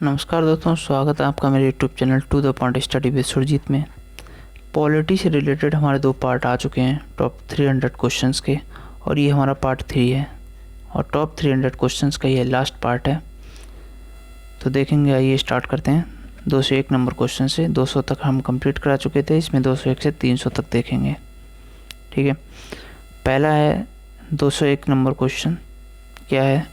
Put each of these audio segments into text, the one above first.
नमस्कार दोस्तों, स्वागत है आपका मेरे YouTube channel to the point study with Surjeet में। पॉलिटी से रिलेटेड हमारे 2 पार्ट आ चुके हैं टॉप 300 क्वेश्चंस के, और ये हमारा पार्ट 3 है और टॉप 300 क्वेश्चंस का ये लास्ट पार्ट है। तो देखेंगे, आइए स्टार्ट करते हैं। 201 नंबर क्वेश्चन से 200 तक हम कंप्लीट करा चुके थे, इसमें 201 से 300 तक देखेंगे। ठीक है, पहला है 201 नंबर क्वेश्चन। क्या है?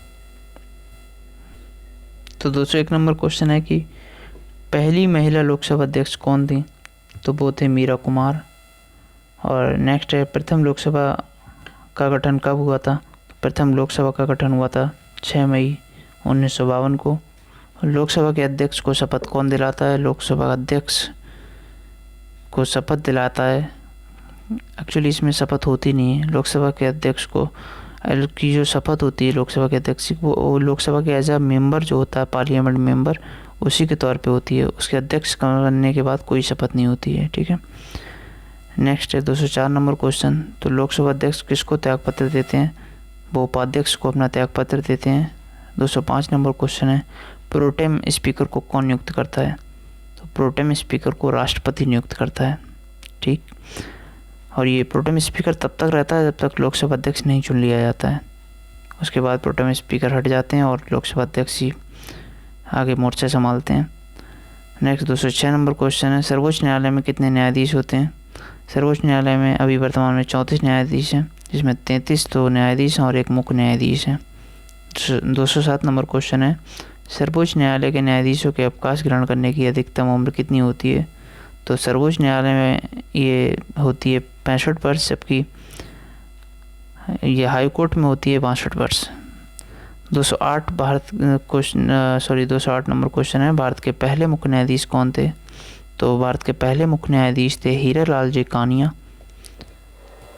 तो 201 नंबर क्वेश्चन है कि पहली महिला लोकसभा अध्यक्ष कौन थी? तो वो थे मीरा कुमार। और नेक्स्ट है, प्रथम लोकसभा का गठन कब हुआ था? प्रथम लोकसभा का गठन हुआ था 6 मई 1952 को। लोकसभा के अध्यक्ष को शपथ कौन दिलाता है? लोकसभा अध्यक्ष को शपथ दिलाता है, एक्चुअली इसमें शपथ होती नहीं है। लोकसभा के अध्यक्ष को की जो शपथ होती है लोकसभा के अध्यक्ष की, वो लोकसभा के एज अ मेंबर जो होता है, पार्लियामेंट मेंबर, उसी के तौर पे होती है। उसके अध्यक्ष बनने के बाद कोई शपथ नहीं होती है। ठीक है, नेक्स्ट है 204 नंबर क्वेश्चन। तो लोकसभा अध्यक्ष किसको त्यागपत्र देते हैं? वो उपाध्यक्ष को अपना त्यागपत्र देते हैं। 205 नंबर क्वेश्चन है, प्रोटेम स्पीकर को कौन नियुक्त करता है? तो प्रोटेम स्पीकर को राष्ट्रपति नियुक्त करता है। ठीक, और ये प्रोटेम स्पीकर तब तक रहता है जब तक लोकसभा अध्यक्ष नहीं चुन लिया जाता है। उसके बाद प्रोटेम स्पीकर हट जाते हैं और लोकसभा अध्यक्ष ही आगे मोर्चा संभालते हैं। नेक्स्ट 206 नंबर क्वेश्चन है, सर्वोच्च न्यायालय में कितने न्यायाधीश होते हैं? सर्वोच्च न्यायालय में अभी वर्तमान में 34 न्यायाधीश हैं, जिसमें 33 तो न्यायाधीश हैं और एक मुख्य न्यायाधीश हैं। 207 नंबर क्वेश्चन है, सर्वोच्च न्यायालय के न्यायाधीशों के अवकाश ग्रहण करने की अधिकतम उम्र कितनी होती है? तो सर्वोच्च न्यायालय में ये होती है 65 वर्ष, जबकि ये हाई कोर्ट में होती है 62 वर्ष। 208 208 नंबर क्वेश्चन है, भारत के पहले मुख्य न्यायाधीश कौन थे? तो भारत के पहले मुख्य न्यायाधीश थे हीरालाल जी कानिया।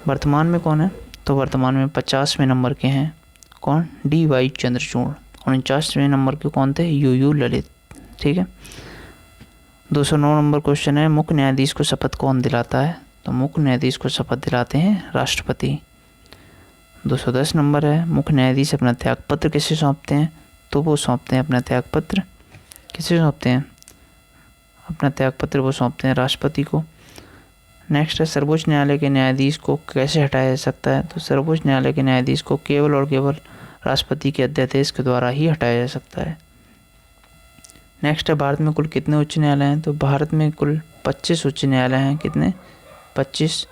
वर्तमान में कौन है? तो वर्तमान में 50वें नंबर के हैं। कौन? DY चंद्रचूड़। 49वें नंबर के कौन थे? UU ललित। ठीक है, 209 नंबर क्वेश्चन है, मुख्य न्यायाधीश को शपथ कौन दिलाता है? तो मुख्य न्यायाधीश को शपथ दिलाते हैं राष्ट्रपति। 210 नंबर है, मुख्य न्यायाधीश अपना त्यागपत्र किसे सौंपते हैं? तो वो सौंपते हैं अपना त्यागपत्र किसे सौंपते हैं? अपना त्यागपत्र वो सौंपते हैं राष्ट्रपति को। नेक्स्ट है, सर्वोच्च न्यायालय के न्यायाधीश को कैसे हटाया जा सकता है? तो सर्वोच्च न्यायालय के न्यायाधीश को केवल और केवल राष्ट्रपति के अध्यादेश के द्वारा ही हटाया जा सकता है। नेक्स्ट है, भारत में कुल कितने उच्च न्यायालय हैं? तो भारत में कुल 25 उच्च न्यायालय हैं। कितने? 25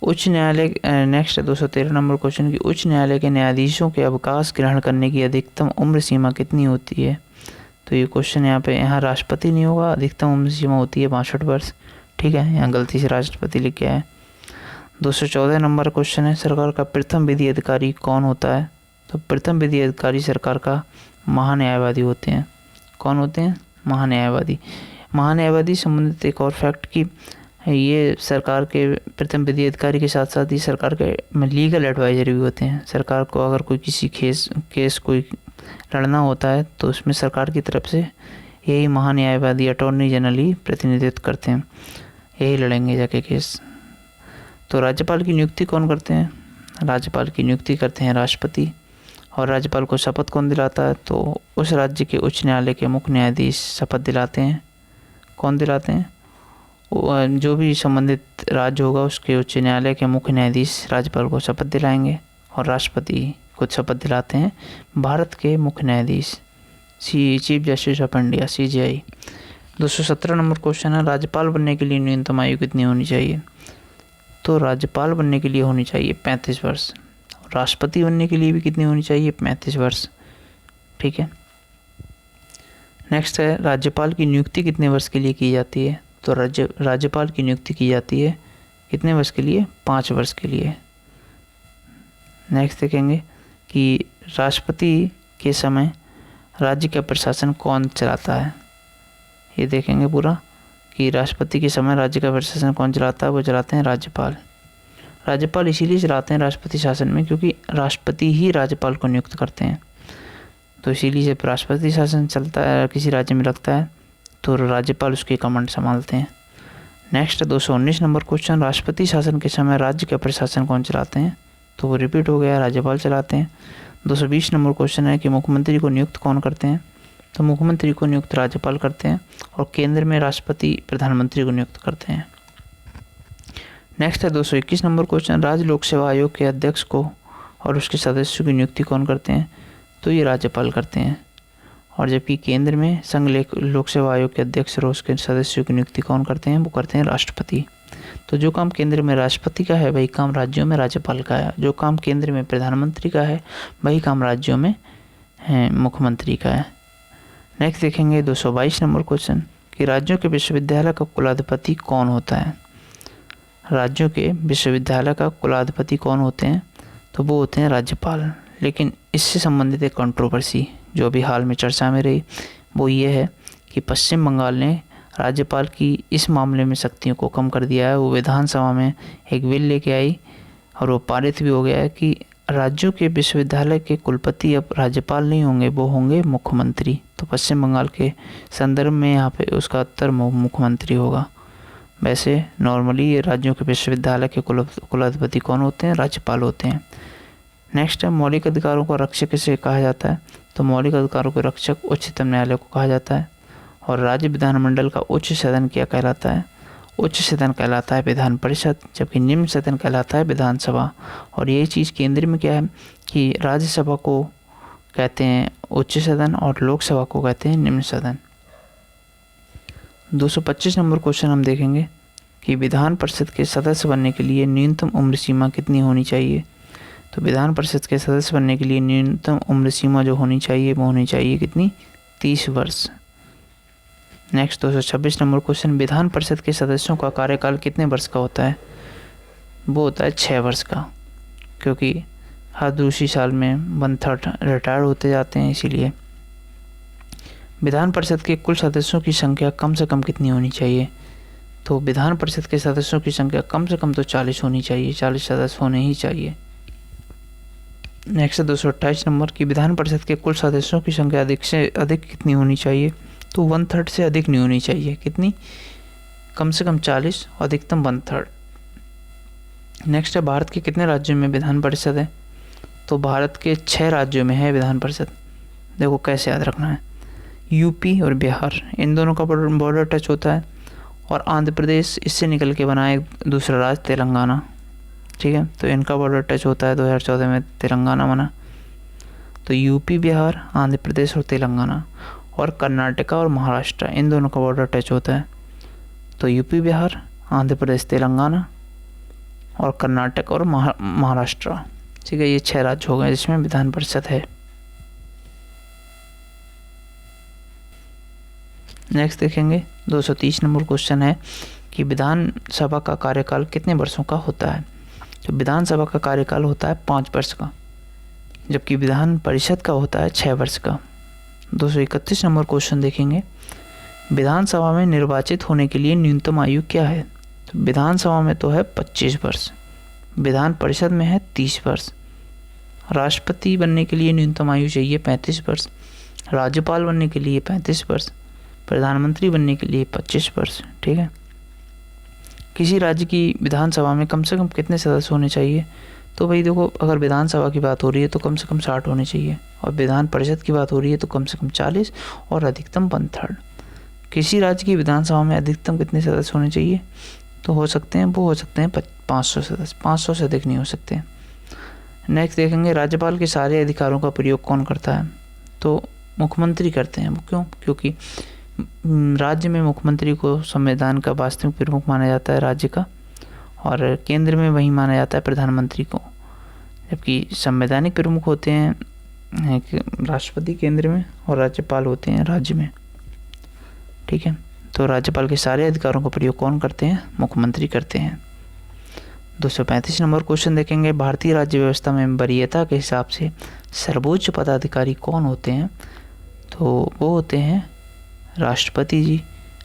उच्च न्यायालय। नेक्स्ट है 213 नंबर क्वेश्चन की, उच्च न्यायालय के न्यायाधीशों के अवकाश ग्रहण करने की अधिकतम उम्र सीमा कितनी होती है? तो ये क्वेश्चन यहाँ राष्ट्रपति नहीं होगा, अधिकतम उम्र सीमा होती है 62 वर्ष। ठीक है, यहाँ गलती से राष्ट्रपति लिख गया है। 214 नंबर क्वेश्चन है, सरकार का प्रथम विधि अधिकारी कौन होता है? तो प्रथम विधि अधिकारी सरकार का महान्यायवादी होते हैं। कौन होते हैं? महान्यायवादी। महान्यायवादी संबंधित एक और फैक्ट कि ये सरकार के प्रथम विधि अधिकारी के साथ साथ ही सरकार के लीगल एडवाइजर भी होते हैं। सरकार को अगर कोई किसी केस कोई लड़ना होता है तो उसमें सरकार की तरफ से यही महान्यायवादी अटॉर्नी जनरल ही प्रतिनिधित्व करते हैं, यही लड़ेंगे जाके केस। तो राज्यपाल की नियुक्ति कौन करते हैं? राज्यपाल की नियुक्ति करते हैं राष्ट्रपति। और राज्यपाल को शपथ कौन दिलाता है? तो उस राज्य के उच्च न्यायालय के मुख्य न्यायाधीश शपथ दिलाते हैं। कौन दिलाते हैं? जो भी संबंधित राज्य होगा उसके उच्च न्यायालय के मुख्य न्यायाधीश राज्यपाल को शपथ दिलाएंगे, और राष्ट्रपति को शपथ दिलाते हैं भारत के मुख्य न्यायाधीश chief justice of India CJI। 217 number question है, राज्यपाल बनने के लिए न्यूनतम आयु कितनी होनी चाहिए? तो राज्यपाल बनने के लिए होनी चाहिए 35 वर्ष। राष्ट्रपति बनने के लिए भी कितनी होनी चाहिए? 35 वर्ष। ठीक है, नेक्स्ट है, राज्यपाल की नियुक्ति कितने वर्ष के लिए की जाती है? तो राज्यपाल की नियुक्ति की जाती है कितने वर्ष के लिए? 5 वर्ष के लिए। नेक्स्ट देखेंगे कि राष्ट्रपति के समय राज्य का प्रशासन कौन चलाता है? ये देखेंगे पूरा कि राष्ट्रपति के समय राज्य का प्रशासन कौन चलाता है? वो चलाते हैं राज्यपाल। राज्यपाल इसीलिए चलाते हैं राष्ट्रपति शासन में क्योंकि राष्ट्रपति ही राज्यपाल को नियुक्त करते हैं। तो इसीलिए जब राष्ट्रपति शासन चलता है, किसी राज्य में लगता है, तो राज्यपाल उसकी कमांड संभालते हैं। नेक्स्ट 219 नंबर क्वेश्चन, राष्ट्रपति शासन के समय राज्य का प्रशासन कौन चलाते हैं? तो वो रिपीट हो गया, राज्यपाल चलाते हैं। 220 नंबर क्वेश्चन है कि मुख्यमंत्री को नियुक्त कौन करते हैं? तो मुख्यमंत्री को नियुक्त राज्यपाल करते हैं और केंद्र में राष्ट्रपति प्रधानमंत्री को नियुक्त करते हैं। नेक्स्ट है 221 नंबर क्वेश्चन, राज्य लोक सेवा आयोग के अध्यक्ष को और उसके सदस्यों की नियुक्ति कौन करते हैं? तो ये राज्यपाल करते हैं। और जबकि केंद्र में संघ लोक सेवा आयोग के अध्यक्ष और उसके सदस्यों की नियुक्ति कौन करते हैं? वो करते हैं राष्ट्रपति। तो जो काम केंद्र में राष्ट्रपति का है वही काम राज्यों में राज्यपाल का है, जो काम केंद्र में प्रधानमंत्री का है वही काम राज्यों में मुख्यमंत्री का है। नेक्स्ट देखेंगे 222 नंबर क्वेश्चन कि राज्यों के विश्वविद्यालय का कुलाधिपति कौन होता है? राज्यों के विश्वविद्यालय का कुलाधिपति कौन होते हैं? तो वो होते हैं राज्यपाल। लेकिन इससे संबंधित एक कंट्रोवर्सी जो अभी हाल में चर्चा में रही वो ये है कि पश्चिम बंगाल ने राज्यपाल की इस मामले में शक्तियों को कम कर दिया है। वो विधानसभा में एक बिल लेके आई और वो पारित भी हो गया है कि राज्यों के विश्वविद्यालय के कुलपति अब राज्यपाल नहीं होंगे, वो होंगे मुख्यमंत्री। तो पश्चिम बंगाल के संदर्भ में यहाँ पे उसका उत्तर मुख्यमंत्री होगा। वैसे नॉर्मली ये राज्यों के विश्वविद्यालय के कुलाधिपति कौन होते हैं? राज्यपाल होते हैं। नेक्स्ट है मौलिक अधिकारों का रक्षक किसे कहा जाता है? तो मौलिक अधिकारों के रक्षक उच्चतम न्यायालय को कहा जाता है। और राज्य विधानमंडल का उच्च सदन क्या कहलाता है? उच्च सदन कहलाता है विधान परिषद, जबकि निम्न सदन कहलाता है विधानसभा। और यही चीज़ केंद्र में क्या है कि राज्यसभा को कहते हैं उच्च सदन और लोकसभा को कहते हैं निम्न सदन। 225 नंबर क्वेश्चन हम देखेंगे कि विधान परिषद के सदस्य बनने के लिए न्यूनतम उम्र सीमा कितनी होनी चाहिए? तो विधान परिषद के सदस्य बनने के लिए न्यूनतम उम्र सीमा जो होनी चाहिए वो होनी चाहिए कितनी? 30 वर्ष। Next 226 number question, Vidhan Parishad के सदस्यों का कार्यकाल कितने वर्ष का होता है? वो होता है 6 वर्ष का, क्योंकि हर दूसरी साल में 1/3 रिटायर होते जाते हैं। इसीलिए विधान परिषद के कुल सदस्यों की संख्या कम से कम कितनी होनी चाहिए? तो विधान परिषद के सदस्यों की संख्या कम से कम तो 40 होनी चाहिए, 40 सदस्य होने ही चाहिए। नेक्स्ट 228 नंबर की विधान परिषद के कुल सदस्यों की संख्या अधिक से अधिक कितनी होनी चाहिए? तो 1/3 से अधिक नहीं होनी चाहिए। कितनी? कम से कम 40, अधिकतम 1/3। नेक्स्ट है भारत के कितने राज्यों में विधान परिषद है? तो भारत के 6 राज्यों में है विधान परिषद। देखो कैसे याद रखना है, यूपी और बिहार इन दोनों का बॉर्डर टच होता है, और आंध्र प्रदेश इससे निकल के बना एक दूसरा राज्य तेलंगाना, ठीक है। तो इनका बॉर्डर टच होता है, 2014 में तेलंगाना बना। तो यूपी, बिहार, आंध्र प्रदेश और तेलंगाना, और कर्नाटका और महाराष्ट्र इन दोनों का बॉर्डर टच होता है। तो यूपी, बिहार, आंध्र प्रदेश, तेलंगाना और कर्नाटक और महाराष्ट्र, ठीक है। ये 6 राज्य हो गए जिसमें विधान परिषद है। नेक्स्ट देखेंगे 230 नंबर क्वेश्चन है कि विधानसभा का कार्यकाल कितने वर्षों का होता है? तो विधानसभा का कार्यकाल होता है 5 वर्ष का, जबकि विधान परिषद का होता है 6 वर्ष का। 231 नंबर क्वेश्चन देखेंगे, विधानसभा में निर्वाचित होने के लिए न्यूनतम आयु क्या है? तो विधानसभा में तो है 25 वर्ष, विधान परिषद में है 30 वर्ष। राष्ट्रपति बनने के लिए न्यूनतम आयु चाहिए 35 वर्ष, राज्यपाल बनने के लिए 35 वर्ष, प्रधानमंत्री बनने के लिए 25 वर्ष, ठीक है। किसी राज्य की विधानसभा में कम से कम कितने सदस्य होने चाहिए? तो भाई देखो, अगर विधानसभा की बात हो रही है तो कम से कम 60 होने चाहिए, और विधान परिषद की बात हो रही है तो कम से कम 40 और अधिकतम 1/3। किसी राज्य की विधानसभा में अधिकतम कितने सदस्य होने चाहिए? तो हो सकते हैं 500 सदस्य, 500 से अधिक नहीं हो सकते। नेक्स्ट देखेंगे, राज्यपाल के सारे अधिकारों का प्रयोग कौन करता है? तो मुख्यमंत्री करते हैं। वो क्यों? क्योंकि राज्य में मुख्यमंत्री को संविधान का वास्तविक प्रमुख माना जाता है राज्य का, और केंद्र में वही माना जाता है प्रधानमंत्री को, जबकि संवैधानिक प्रमुख होते हैं राष्ट्रपति केंद्र में और राज्यपाल होते हैं राज्य में, ठीक है। तो राज्यपाल के सारे अधिकारों का प्रयोग कौन करते हैं? मुख्यमंत्री करते हैं। 235 नंबर क्वेश्चन देखेंगे, भारतीय राज्य व्यवस्था में वरीयता के हिसाब से सर्वोच्च पदाधिकारी कौन होते हैं? तो वो होते हैं राष्ट्रपति जी।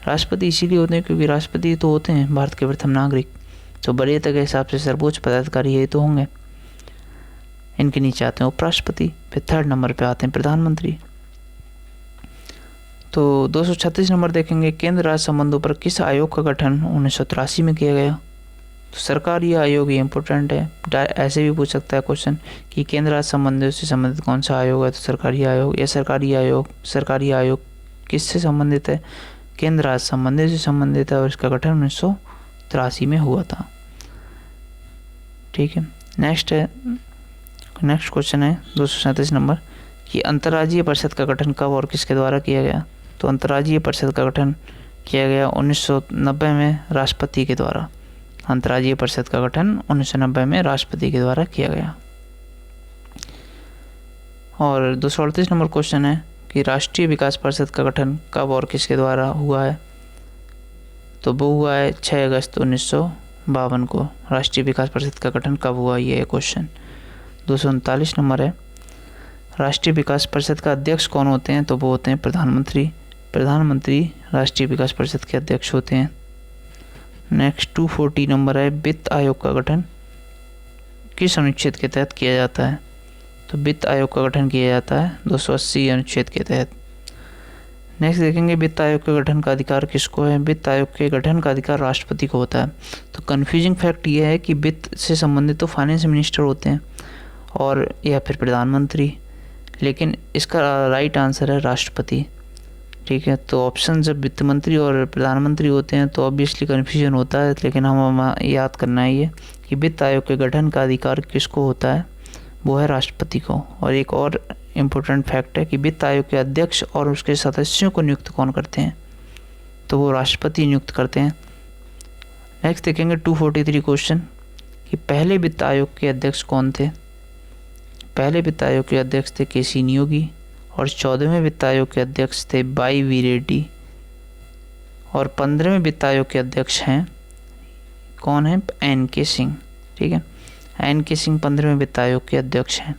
राष्ट्रपति इसीलिए होते हैं क्योंकि राष्ट्रपति तो होते हैं भारत के प्रथम नागरिक, तो वरीयता के हिसाब से सर्वोच्च पदाधिकारी ये तो होंगे। इनके नीचे आते हैं उपराष्ट्रपति, फिर 3rd नंबर पे आते हैं प्रधानमंत्री। तो 236 नंबर देखेंगे, केंद्र राज्य संबंधों पर किस आयोग का गठन 1983 में किया गया? तो सरकारी आयोग ये इम्पोर्टेंट है। ऐसे भी पूछ सकता है क्वेश्चन कि केंद्र राज्य संबंधियों से संबंधित कौन सा आयोग है, तो सरकारी आयोग। या सरकारी आयोग किससे संबंधित है, केंद्र राज्य संबंधियों से संबंधित है और इसका गठन 1983 में हुआ था। ठीक है। नेक्स्ट क्वेश्चन है 237 नंबर कि अंतर्राज्यीय परिषद का गठन कब और किसके द्वारा किया गया। तो अंतर्राज्यीय परिषद का गठन किया गया 1990 में राष्ट्रपति के द्वारा। अंतर्राज्यीय परिषद का गठन 1990 में राष्ट्रपति के द्वारा किया गया। और 238 नंबर क्वेश्चन है कि राष्ट्रीय विकास परिषद का गठन कब और किसके द्वारा हुआ है। तो वो हुआ है 6 अगस्त 1952 को। राष्ट्रीय विकास परिषद का गठन कब हुआ, ये है क्वेश्चन। 239 नंबर है राष्ट्रीय विकास परिषद का अध्यक्ष कौन होते हैं। तो वो होते हैं प्रधानमंत्री राष्ट्रीय विकास परिषद के अध्यक्ष होते हैं। नेक्स्ट 240 नंबर है वित्त आयोग का गठन किस अनुच्छेद के तहत किया जाता है। तो वित्त आयोग का गठन किया जाता है 280 अनुच्छेद के तहत। नेक्स्ट देखेंगे वित्त आयोग के गठन का अधिकार किसको है। वित्त आयोग के गठन का अधिकार राष्ट्रपति को होता है। तो कन्फ्यूजिंग फैक्ट ये है कि वित्त से संबंधित तो फाइनेंस मिनिस्टर होते हैं और या फिर प्रधानमंत्री, लेकिन इसका राइट आंसर है राष्ट्रपति। ठीक है। तो ऑप्शन जब वित्त मंत्री और प्रधानमंत्री होते हैं तो ऑब्वियसली कन्फ्यूजन होता है, लेकिन हम याद करना है ये कि वित्त आयोग के गठन का अधिकार किसको होता है, वो है राष्ट्रपति को। और एक और इम्पोर्टेंट फैक्ट है कि वित्त आयोग के अध्यक्ष और उसके सदस्यों को नियुक्त कौन करते हैं। तो वो राष्ट्रपति नियुक्त करते हैं। नेक्स्ट देखेंगे 243 क्वेश्चन कि पहले वित्त आयोग के अध्यक्ष कौन थे। पहले वित्त आयोग के अध्यक्ष थे के.सी. नियोगी और 14वें वित्त आयोग के अध्यक्ष थे वाई वी रेड्डी और 15वें वित्त आयोग के अध्यक्ष हैं कौन है, एन.के. सिंह। ठीक है। एन.के. सिंह 15वें वित्त आयोग के अध्यक्ष हैं।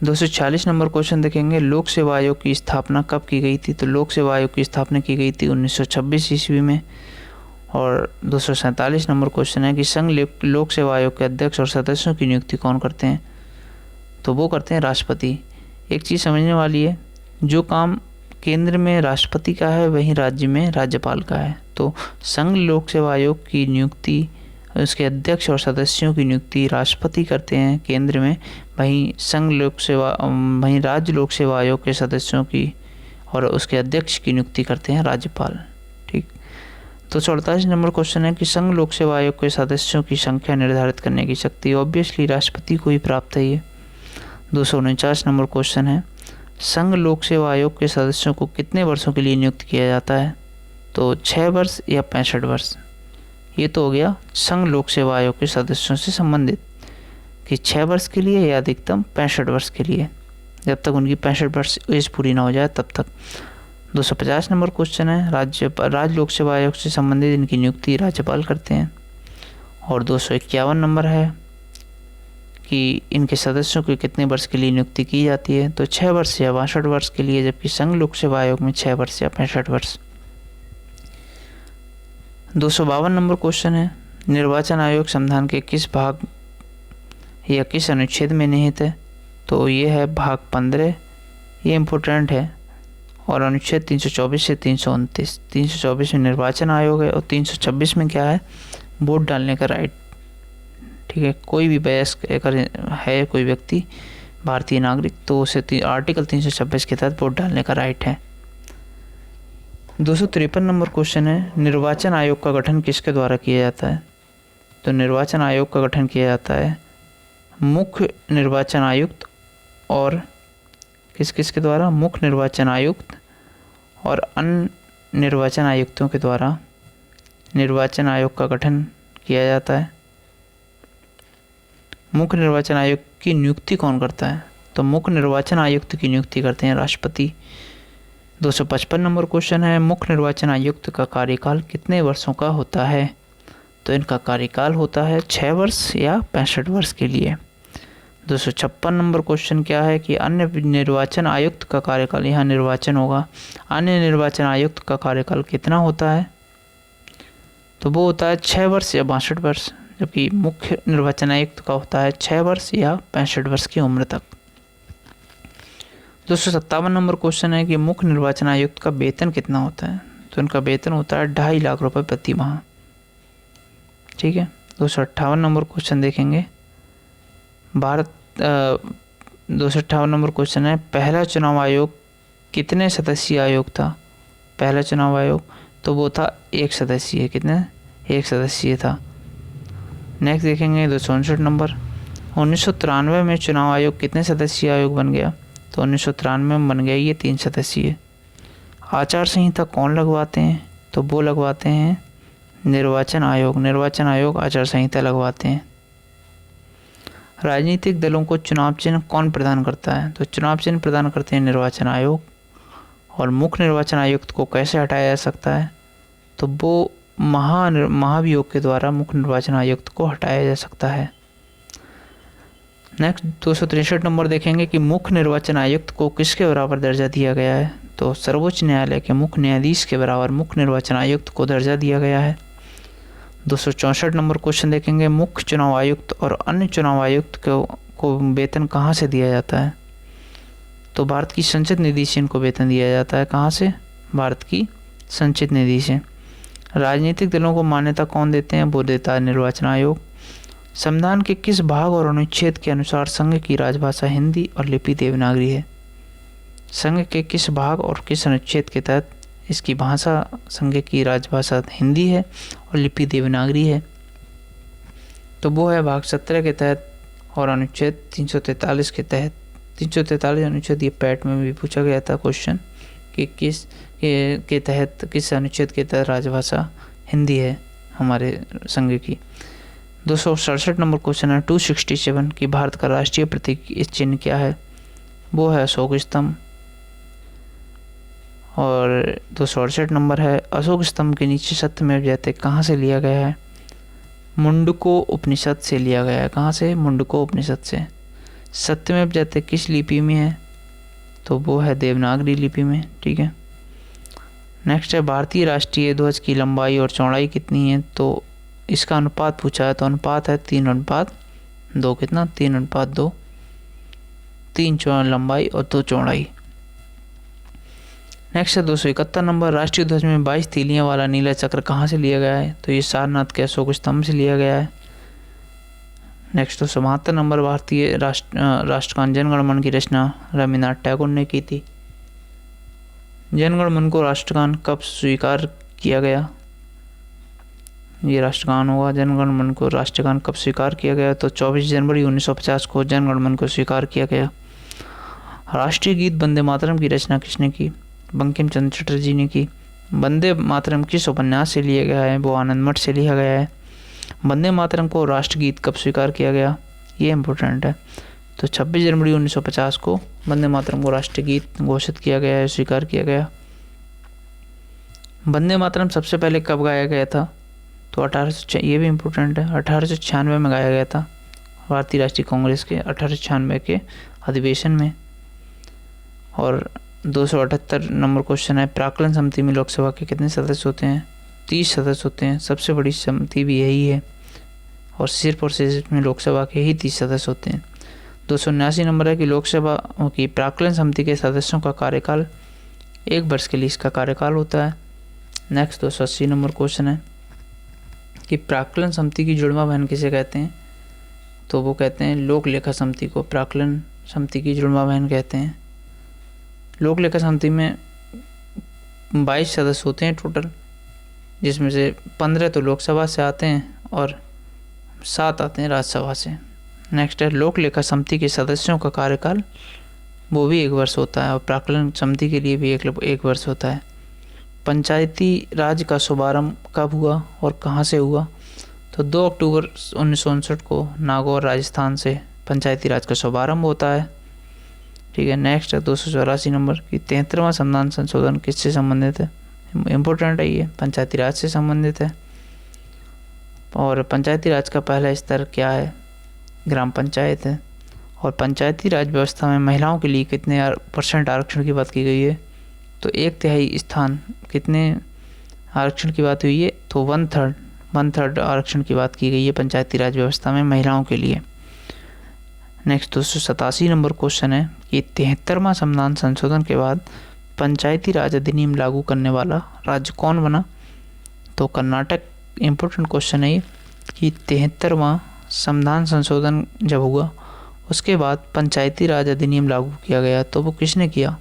246 नंबर क्वेश्चन देखेंगे लोक सेवा आयोग की स्थापना कब की गई थी। तो लोक सेवा आयोग की स्थापना की गई थी 1926 ईस्वी में। और 247 नंबर क्वेश्चन है कि संघ लोक सेवा आयोग के अध्यक्ष और सदस्यों की नियुक्ति कौन करते हैं। तो वो करते हैं राष्ट्रपति। एक चीज़ समझने वाली है, जो काम केंद्र में राष्ट्रपति का है वहीं राज्य में राज्यपाल का है। तो संघ लोक सेवा आयोग की नियुक्ति, उसके अध्यक्ष और सदस्यों की नियुक्ति राष्ट्रपति करते हैं केंद्र में, वहीं राज्य लोक सेवा आयोग के सदस्यों की और उसके अध्यक्ष की नियुक्ति करते हैं राज्यपाल। ठीक। तो 47 नंबर क्वेश्चन है कि संघ लोक सेवा आयोग के सदस्यों की संख्या निर्धारित करने की शक्ति ऑब्वियसली राष्ट्रपति को ही प्राप्त है ये। 249 नंबर क्वेश्चन है संघ लोक सेवा आयोग के सदस्यों को कितने वर्षों के लिए नियुक्त किया जाता है। तो 6 वर्ष या 65 वर्ष। ये तो हो गया संघ लोक सेवा आयोग के सदस्यों से संबंधित कि 6 वर्ष के लिए या अधिकतम 65 वर्ष के लिए, जब तक उनकी 65 वर्ष एज पूरी ना हो जाए तब तक। 250 नंबर क्वेश्चन है राज्य लोक सेवा आयोग से संबंधित इनकी नियुक्ति राज्यपाल करते हैं। और 251 नंबर है कि इनके सदस्यों को कितने वर्ष के लिए नियुक्ति की जाती है। तो 6 वर्ष या 62 वर्ष के लिए, जबकि संघ लोक सेवा आयोग में 6 वर्ष या 65 वर्ष। 252 नंबर क्वेश्चन है निर्वाचन आयोग संविधान के किस भाग या किस अनुच्छेद में निहित है। तो ये है भाग 15। ये इम्पोर्टेंट है। और अनुच्छेद 324 से 329। 324 में निर्वाचन आयोग है और 326 में क्या है, वोट डालने का राइट। ठीक है। कोई भी वयस्क अगर है कोई व्यक्ति भारतीय नागरिक तो उसे आर्टिकल 326 के तहत वोट डालने का राइट है। 253 नंबर क्वेश्चन है निर्वाचन आयोग का गठन किसके द्वारा किया जाता है। तो निर्वाचन आयोग का गठन किया जाता है मुख्य निर्वाचन आयुक्त और किसके द्वारा, मुख्य निर्वाचन आयुक्त और अन्य निर्वाचन आयुक्तों के द्वारा निर्वाचन आयोग का गठन किया जाता है। मुख्य निर्वाचन आयुक्त की नियुक्ति कौन करता है। तो मुख्य निर्वाचन आयुक्त की नियुक्ति करते हैं राष्ट्रपति। 255 नंबर क्वेश्चन है मुख्य निर्वाचन आयुक्त का कार्यकाल कितने वर्षों का होता है। तो इनका कार्यकाल होता है 6 वर्ष या 65 वर्ष के लिए। 256 नंबर क्वेश्चन क्या है कि अन्य निर्वाचन आयुक्त का कार्यकाल, यहाँ निर्वाचन होगा, अन्य निर्वाचन आयुक्त का कार्यकाल कितना होता है। तो वो होता है 6 वर्ष या 62 वर्ष, जबकि मुख्य निर्वाचन आयुक्त का होता है 6 वर्ष या 65 वर्ष की उम्र तक। 257 नंबर क्वेश्चन है कि मुख्य निर्वाचन आयुक्त का वेतन कितना होता है। तो इनका वेतन होता है 2.5 लाख रुपए प्रति माह। ठीक है। 258 नंबर क्वेश्चन देखेंगे। 258 नंबर क्वेश्चन है, पहला चुनाव आयोग कितने सदस्यीय आयोग था? पहला चुनाव आयोग तो वो था 1 सदस्यीय। कितने? 1 सदस्यीय था। नेक्स्ट देखेंगे 259 नंबर, 1993 में चुनाव आयोग कितने सदस्यीय आयोग बन गया? तो 1993 में बन गया ये 3 सदस्यीय। आचार संहिता कौन लगवाते हैं? तो वो लगवाते हैं निर्वाचन आयोग। निर्वाचन आयोग आचार संहिता लगवाते हैं। राजनीतिक दलों को चुनाव चिन्ह कौन प्रदान करता है? तो चुनाव चिन्ह प्रदान करते हैं निर्वाचन आयोग। और मुख्य निर्वाचन आयुक्त को कैसे हटाया जा सकता है? तो वो महाभियोग के द्वारा मुख्य निर्वाचन आयुक्त को हटाया जा सकता है। नेक्स्ट 263 नंबर देखेंगे कि मुख्य निर्वाचन आयुक्त को किसके बराबर दर्जा दिया गया है? तो सर्वोच्च न्यायालय के मुख्य न्यायाधीश के बराबर मुख्य निर्वाचन आयुक्त को दर्जा दिया गया है। 264 नंबर क्वेश्चन देखेंगे, मुख्य चुनाव आयुक्त और अन्य चुनाव आयुक्त को वेतन कहाँ से दिया जाता है? तो भारत की संचित निधि से इनको वेतन दिया जाता है। कहाँ से? भारत की संचित निधि से। राजनीतिक दलों को मान्यता कौन देते हैं? वो देता है निर्वाचन आयोग। संविधान के किस भाग और अनुच्छेद के अनुसार संघ की राजभाषा हिंदी और लिपि देवनागरी है? संघ के किस भाग और किस अनुच्छेद के तहत इसकी भाषा, संघ की राजभाषा हिंदी है और लिपि देवनागरी है? तो वो है भाग 17 के तहत और अनुच्छेद 343 के तहत। 343 अनुच्छेद ये पैट में भी पूछा गया था क्वेश्चन कि किस के तहत, किस अनुच्छेद के तहत राजभाषा हिंदी है हमारे संघ की। 267 नंबर क्वेश्चन है 267 कि भारत का राष्ट्रीय प्रतीक इस चिन्ह क्या है? वो है अशोक स्तंभ। और 268 नंबर है, अशोक स्तंभ के नीचे सत्यमेव जयते कहाँ से लिया गया है? मुंडको उपनिषद से लिया गया है। कहाँ से? मुंडको उपनिषद से। सत्यमेव जयते किस लिपि में है? तो वो है देवनागरी लिपि में। ठीक है। नेक्स्ट है, भारतीय राष्ट्रीय ध्वज की लंबाई और चौड़ाई कितनी है? तो इसका अनुपात पूछा है, तो अनुपात है 3:2। कितना? 3:2। 3 लंबाई और 2 चौड़ाई। नेक्स्ट है 271 नंबर, राष्ट्रीय ध्वज में 22 तीलियां वाला नीला चक्र कहाँ से लिया गया है? तो ये सारनाथ के अशोक स्तंभ से लिया गया है। नेक्स्ट 272 नंबर, भारतीय राष्ट्रगान जन गण मन की रचना रविन्द्रनाथ टैगोर ने की थी। जन गण मन को राष्ट्रगान कब स्वीकार किया गया? ये राष्ट्रगान होगा। जन गण मन को राष्ट्रगान कब स्वीकार किया गया? तो 24 जनवरी 1950 को जन गण मन को स्वीकार किया गया। राष्ट्रीय गीत वंदे मातरम की रचना किसने की? बंकिम चंद्र चटर्जी ने की। वंदे मातरम किस उपन्यास से लिया गया है? वो आनंद मठ से लिया गया है। वंदे मातरम को राष्ट्रगीत कब स्वीकार किया गया? ये इम्पोर्टेंट है। तो 26 जनवरी 1950 को वंदे मातरम को राष्ट्रगीत घोषित किया गया है, स्वीकार किया गया। वंदे मातरम सबसे पहले कब गाया गया था? तो 1896, ये भी इम्पोर्टेंट है, 1896 में गाया गया था भारतीय राष्ट्रीय कांग्रेस के 1896 के अधिवेशन में। और 278 नंबर क्वेश्चन है, प्राक्कलन समिति में लोकसभा के कितने सदस्य होते हैं? 30 सदस्य होते हैं। सबसे बड़ी समिति भी यही है और सिर्फ में लोकसभा के ही 30 सदस्य होते हैं। 279 नंबर है कि लोकसभा की प्राक्कलन समिति के सदस्यों का कार्यकाल 1 वर्ष के लिए इसका कार्यकाल होता है। नेक्स्ट 280 नंबर क्वेश्चन है कि प्राक्कलन समिति की जुड़वा बहन किसे कहते हैं? तो वो कहते हैं लोक लेखा समिति को प्राक्कलन समिति की जुड़वा बहन कहते हैं। लोक लेखा समिति में 22 सदस्य होते हैं टोटल, जिसमें से 15 तो लोकसभा से आते हैं और 7 आते हैं राज्यसभा से। नेक्स्ट है, लोक लेखा समिति के सदस्यों का कार्यकाल वो भी 1 वर्ष होता है और प्राक्कलन समिति के लिए भी 1 वर्ष होता है। पंचायती राज का शुभारंभ कब हुआ और कहाँ से हुआ? तो 2 अक्टूबर 1959 को नागौर राजस्थान से पंचायती राज का शुभारंभ होता है। ठीक है। नेक्स्ट है 284 नंबर कि 73वां संविधान संशोधन किससे संबंधित है? इम्पोर्टेंट है, ये पंचायती राज से संबंधित है। और पंचायती राज का पहला स्तर क्या है? ग्राम पंचायत है। और पंचायती राज व्यवस्था में महिलाओं के लिए कितने % आरक्षण की बात की गई है? तो 1/3 स्थान कितने आरक्षण की बात हुई है? तो 1/3 आरक्षण की बात की गई है पंचायती राज व्यवस्था में महिलाओं के लिए। नेक्स्ट 287 नंबर क्वेश्चन है कि 73वां संविधान संशोधन के बाद पंचायती राज अधिनियम लागू करने वाला राज्य कौन बना? तो कर्नाटक। इम्पोर्टेंट क्वेश्चन है ये। कि 73वां संविधान संशोधन जब हुआ उसके बाद पंचायती राज अधिनियम लागू किया गया, तो वो किसने किया?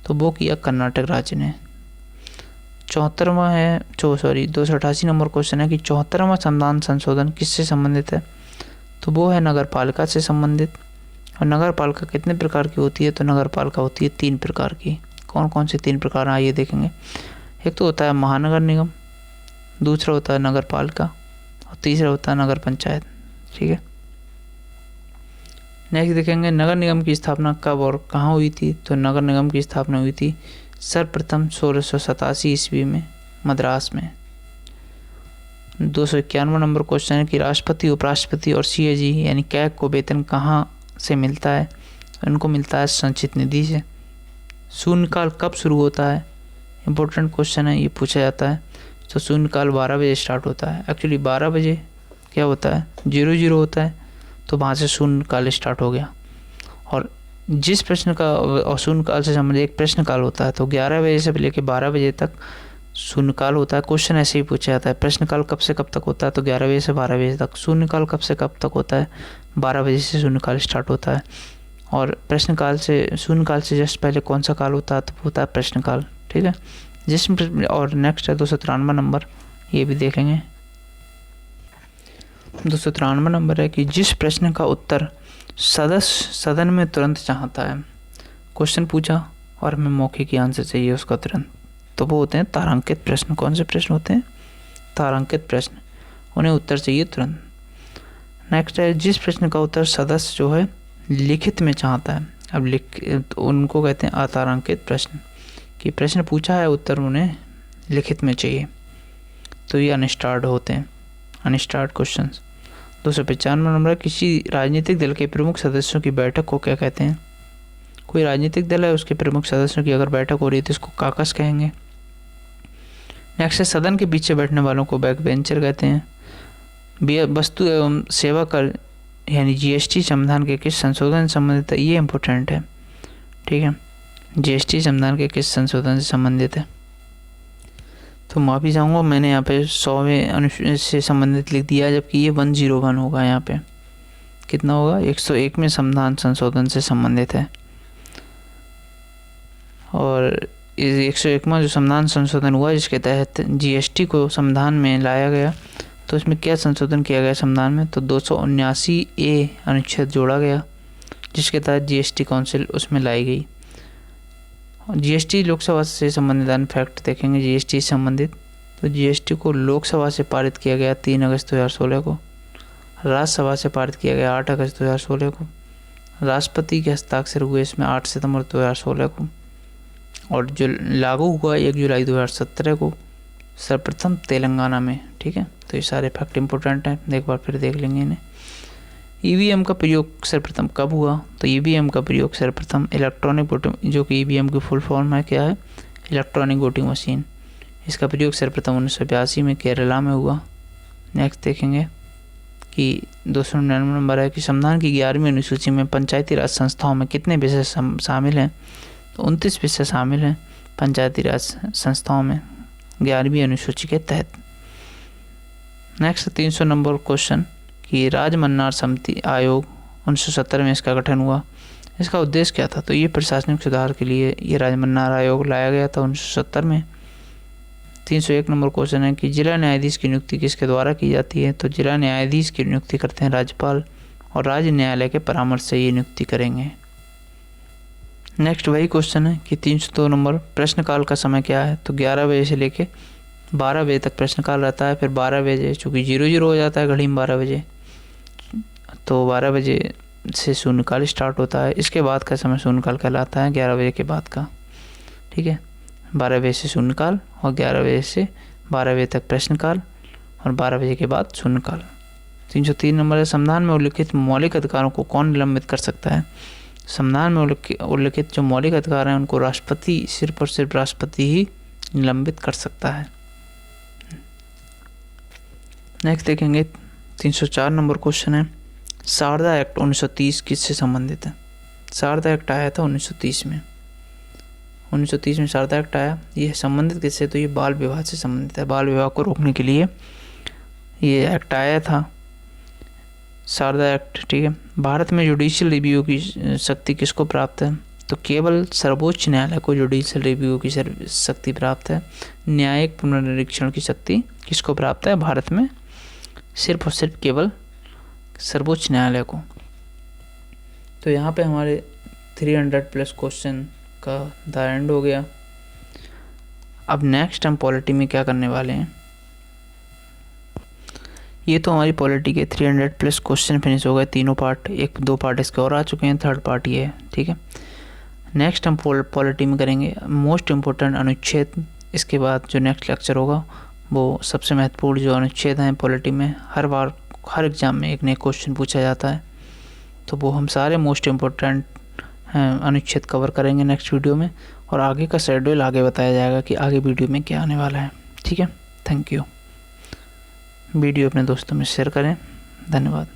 तो वो किया कर्नाटक राज्य ने। 288 नंबर क्वेश्चन है कि 74वां संविधान संशोधन किससे संबंधित है? तो वो है नगर पालिका से संबंधित। और नगर पालिका कितने प्रकार की होती है? तो नगर पालिका होती है 3 प्रकार की। कौन कौन से 3 प्रकार हैं आइए देखेंगे। एक तो होता है महानगर निगम, दूसरा होता है नगर पालिका और तीसरा होता है नगर पंचायत। ठीक है, नेक्स्ट देखेंगे नगर निगम की स्थापना कब और कहाँ हुई थी? तो नगर निगम की स्थापना हुई थी सर्वप्रथम 1687 ईस्वी में मद्रास में। 291 नंबर क्वेश्चन है कि राष्ट्रपति, उपराष्ट्रपति और सीएजी यानी कैग को वेतन कहाँ से मिलता है? उनको मिलता है संचित निधि से। शून्यकाल कब शुरू होता है? इम्पोर्टेंट क्वेश्चन है, ये पूछा जाता है। तो शून्यकाल 12 बजे स्टार्ट होता है। एक्चुअली 12 बजे क्या होता है? 00 होता है, तो वहाँ से शून्यकाल स्टार्ट हो गया। और जिस प्रश्न का और शून्यकाल से संबंधित एक प्रश्नकाल होता है, तो 11 बजे से लेकर 12 बजे तक शून्यकाल होता है। क्वेश्चन ऐसे ही पूछा जाता है, प्रश्नकाल कब से कब तक होता है? तो 11 बजे से 12 बजे तक। शून्यकाल कब से कब तक होता है? 12 बजे से शून्यकाल स्टार्ट होता है। और प्रश्नकाल से, शून्यकाल से जस्ट पहले कौन सा काल होता है? तो होता है प्रश्नकाल। ठीक है, जिसमें और नेक्स्ट है 293 नंबर, ये भी देखेंगे। 293 नंबर है कि जिस प्रश्न का उत्तर सदस्य सदन में तुरंत चाहता है। क्वेश्चन पूछा और हमें मौके की आंसर चाहिए उसका तुरंत, तो वो होते हैं तारांकित प्रश्न। कौन से प्रश्न होते हैं? तारांकित प्रश्न, उन्हें उत्तर चाहिए तुरंत। नेक्स्ट है जिस प्रश्न का उत्तर सदस्य जो है लिखित में चाहता है। अब तो उनको कहते हैं अतारांकित प्रश्न, कि प्रश्न पूछा है उत्तर उन्हें लिखित में चाहिए, तो ये अनस्टार्ड होते हैं, अनस्टार्ड क्वेश्चंस। 295 नंबर, किसी राजनीतिक दल के प्रमुख सदस्यों की बैठक को क्या कहते हैं? कोई राजनीतिक दल है, उसके प्रमुख सदस्यों की अगर बैठक हो रही है तो इसको काकस कहेंगे। नेक्स्ट है सदन के पीछे बैठने वालों को बैक बेंचर कहते हैं। वस्तु एवं सेवा कर यानी जीएसटी संविधान के किस संशोधन से संबंधित है? ये इम्पोर्टेंट है। ठीक है, जीएसटी संविधान के किस संशोधन से संबंधित है? तो माफ़ी चाहूँगा, मैंने यहाँ पे 100वें अनुच्छेद से संबंधित लिख दिया, जबकि ये 101 होगा। यहाँ पे कितना होगा? 101 में संविधान संशोधन से संबंधित है। और इस 101वां जो संविधान संशोधन हुआ जिसके तहत जीएसटी को संविधान में लाया गया, तो इसमें क्या संशोधन किया गया संविधान में? तो 279A अनुच्छेद जोड़ा गया, जिसके तहत जीएसटी काउंसिल उसमें लाई गई। जीएसटी लोकसभा से संबंधित फैक्ट देखेंगे। जीएसटी से संबंधित, तो जीएसटी को लोकसभा से पारित किया गया 3 अगस्त 2016 को, राज्यसभा से पारित किया गया 8 अगस्त 2016 को, राष्ट्रपति के हस्ताक्षर हुए इसमें 8 सितंबर 2016 को, और जो लागू हुआ 1 जुलाई 2017 को, सर्वप्रथम तेलंगाना में। ठीक है, तो ये सारे फैक्ट इंपॉर्टेंट हैं, एक बार फिर देख लेंगे इन्हें। ईवीएम का प्रयोग सर्वप्रथम कब हुआ? तो ईवीएम का प्रयोग सर्वप्रथम इलेक्ट्रॉनिक वोटिंग, जो कि ईवीएम की फुल फॉर्म है क्या है? Electronic voting machine. इसका प्रयोग सर्वप्रथम 1982 में केरला में हुआ। नेक्स्ट देखेंगे कि 299 नंबर है कि संविधान की 11वीं अनुसूची में पंचायती राज संस्थाओं में कितने विषय शामिल हैं? तो 29 विषय शामिल हैं पंचायती राज संस्थाओं में 11वीं अनुसूची के तहत। नेक्स्ट 300 नंबर क्वेश्चन कि राजमन्नार समिति आयोग 1970 में इसका गठन हुआ। इसका उद्देश्य क्या था? तो ये प्रशासनिक सुधार के लिए ये राजमन्नार आयोग लाया गया था 1970 में। 301 नंबर क्वेश्चन है कि जिला न्यायाधीश की नियुक्ति किसके द्वारा की जाती है? तो जिला न्यायाधीश की नियुक्ति करते हैं राज्यपाल, और राज्य न्यायालय के परामर्श से ये नियुक्ति करेंगे। नेक्स्ट वही क्वेश्चन है कि 302 नंबर, प्रश्नकाल का समय क्या है? तो 11 बजे से लेके 12 बजे तक प्रश्नकाल रहता है। फिर 12 बजे चूँकि 00 हो जाता है घड़ी में 12 बजे, तो 12 बजे से शून्यकाल स्टार्ट होता है। इसके बाद का समय शून्यकाल कहलाता है, 11 बजे के बाद का। ठीक है, 12 बजे से शून्यकाल और 11 बजे से 12 बजे तक प्रश्नकाल और 12 बजे के बाद शून्यकाल। 303 नंबर है, संविधान में उल्लिखित मौलिक अधिकारों को कौन निलंबित कर सकता है? संविधान में उल्लिखित जो मौलिक अधिकार हैं उनको राष्ट्रपति, सिर्फ और सिर्फ राष्ट्रपति ही निलंबित कर सकता है। नेक्स्ट देखेंगे 304 नंबर क्वेश्चन है, शारदा एक्ट 1930 किससे संबंधित है? शारदा एक्ट आया था 1930 में। 1930 में शारदा एक्ट आया, ये संबंधित किससे? तो ये बाल विवाह से संबंधित है। बाल विवाह को रोकने के लिए ये एक्ट आया था, शारदा एक्ट, ठीक है। भारत में जुडिशियल रिव्यू की शक्ति किसको प्राप्त है? तो केवल सर्वोच्च न्यायालय को जुडिशियल रिव्यू की शक्ति प्राप्त है। न्यायिक पुनर्निरीक्षण की शक्ति किसको प्राप्त है भारत में? सिर्फ और सिर्फ केवल सर्वोच्च न्यायालय को। तो यहाँ पे हमारे 300+ क्वेश्चन का द एंड हो गया। अब नेक्स्ट हम पॉलिटी में क्या करने वाले हैं, ये तो हमारी पॉलिटी के 300+ क्वेश्चन फिनिश हो गए, तीनों पार्ट, 1-2 पार्ट इसके और आ चुके हैं, थर्ड पार्ट ये है, ठीक है। नेक्स्ट हम पॉलिटी में करेंगे मोस्ट इम्पोर्टेंट अनुच्छेद। इसके बाद जो नेक्स्ट लेक्चर होगा वो सबसे महत्वपूर्ण जो अनुच्छेद हैं पॉलिटी में, हर बार हर एग्ज़ाम में एक नए क्वेश्चन पूछा जाता है, तो वो हम सारे मोस्ट इम्पोर्टेंट अनुच्छेद कवर करेंगे नेक्स्ट वीडियो में, और आगे का शेड्यूल आगे बताया जाएगा कि आगे वीडियो में क्या आने वाला है, ठीक है। Thank you. वीडियो अपने दोस्तों में शेयर करें। धन्यवाद।